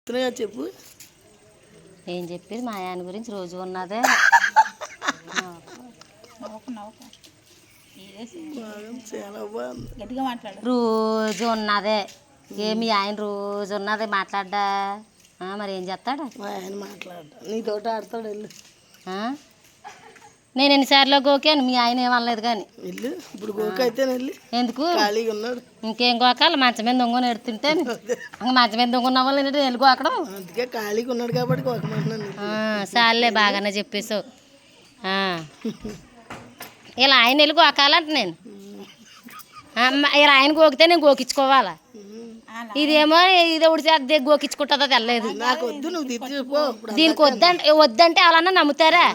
చెప్పు. ఏం చెప్పేది మా ఆయన గురించి రోజు ఉన్నదే. గట్టిగా మాట్లాడు. రోజు ఉన్నదే. మీ ఆయన రోజు ఉన్నదే మాట్లాడ్డా. మరి ఏం చేస్తాడు? మా ఆయన మాట్లాడ్డా నీతోటి ఆడతాడు. వెళ్ళు. నేను ఎన్నిసార్లు గోకాను, మీ ఆయన ఏమనలేదు కానీ. వెళ్ళు ఇప్పుడు గోక అయితే వెళ్ళి. ఎందుకు ఖాళీగా ఉన్నాడు? ఇంకేం గోకాలి? మంచం మీద దొంగని ఎడుతుంటే మంచం మీద దొంగ ఉన్న వాళ్ళు వెళ్ళి గోకడం. అందుకే ఖాళీగా ఉన్నాడు కాబట్టి గోకమంటున్నాను. సార్లే బాగానే చెప్పేసావు. ఇలా ఆయన వెళ్ళి గోకాలంట నేను. ఇలా ఆయన గోకితే నేను గోకించుకోవాలా? ఇదేమో ఇది ఒకటి గోకించుకుంటుందో తెల్లలేదు. దీనికి వద్దంటే అలానే నమ్ముతారా?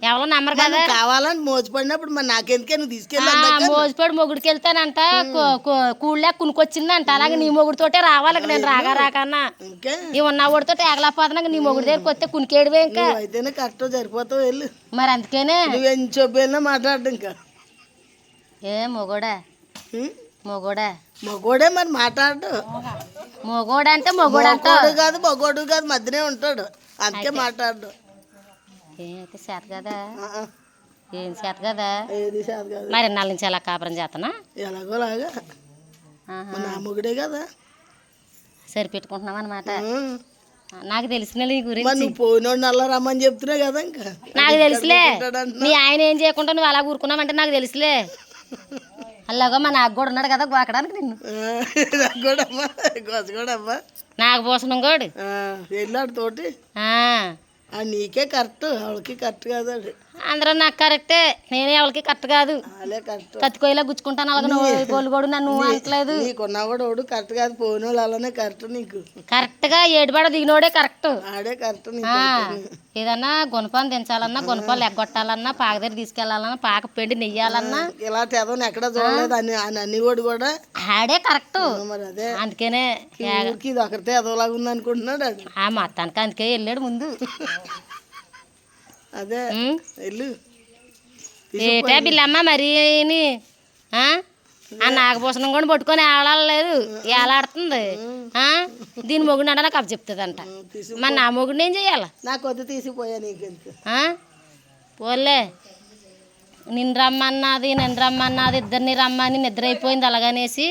ఎవరో నమ్మరు కదా. కావాలని మోసపడినప్పుడు మరి నాకెందుకే నువ్వు తీసుకెళ్ళి మోసపడి మొగుడికి వెళ్తానంట. కూళ్ళే కునుకొచ్చిందంట. అలాగే నీ మొగుడితోటే రావాలి. నేను రాకన్నా నీ ఉన్న వాడితో ఏగలేకపోతున్నా. నీ మొగుడి దగ్గరికి వస్తే కునికేడివే. ఇంకా అయితేనే కరెక్ట్ సరిపోతావు. వెళ్ళు. మరి అందుకేనే నువ్వు ఎన్ని చెప్పినా మాట్లాడు. ఇంకా మొగోడా మగోడే మరి మాట్లాడు. మొగోడంటే మొగోడు కాదు మగోడు కాదు మధ్యనే ఉంటాడు. అందుకే మాట్లాడు. అయితే చేత కదా. ఏం చేత కదా. ఏది చేత కదా. మరి ఎన్నాళ్ళ నుంచి ఎలా కాపురం చేతనా? ఎలాగోలాగా నా మొగుడే కదా. సరిపెట్టుకుంటున్నావు అనమాట. నాకు తెలిసిన నీ గురించి. నువ్వు పోయినోడు నల్ల రమ్మని చెప్తున్నావు కదా. ఇంకా నాకు తెలుసులే. మీ ఆయన ఏం చేయకుండా నువ్వు అలా కూరుకున్నావంటే నాకు తెలుసులే. అలాగా మా నాకు కూడా ఉన్నాడు కదా గోకడానికి. నిన్ను నాకు పోసనం కోడు వెళ్ళాడు తోటి. నీకే కరెక్ట్, ఆవిడకి కరెక్ట్ కాదు. అందరూ నాకు కరెక్టే. నేనే ఎవరికి కరెక్ట్ కాదు. కత్తికోయిలా గుచ్చుకుంటాను. అలాగే గోళ్ళు కూడా నన్ను అనట్లేదు. నీకున్నా కూడా వాడు కరెక్ట్ కాదు. పోయిన వాళ్ళు అలానే కరెక్ట్. నీకు కరెక్ట్ గా ఏడుబడ దిగినోడే కరెక్ట్. ఆడే కరెక్ట్. ఏదన్నా గుణపాన్ని దించాలన్నా, గుణపాలు ఎగ్గొట్టాలన్నా, పాక దగ్గర తీసుకెళ్లాలన్నా, పాక పిండి నెయ్యాలన్నా ఇలా తెదవని ఎక్కడ చూడలేదు. అన్ని వాడు కూడా ఆడే కరెక్ట్. మరి అదే అందుకనే ఇది ఒకరితే ఎదవలాగా ఉంది అనుకుంటున్నాడు. అది మొత్తానికి అందుకే వెళ్ళాడు ముందు. అదే వెళ్ళు. ఏటా బిల్లమ్మ మరి ఆ నాగభూషణం కూడా పట్టుకొని ఏలాడలేదు. ఏలాడుతుంది. దీని మొగుడు అంటే నాకు అప్పు చెప్తుందంట. మరి నా మొగుడిని ఏం చెయ్యాలి? నాకు వద్దు తీసిపోయా. నీకెందుకు పోలే. నిన్ను రమ్మన్నది ఇద్దరిని రమ్మని నిద్ర అయిపోయింది అలాగనేసి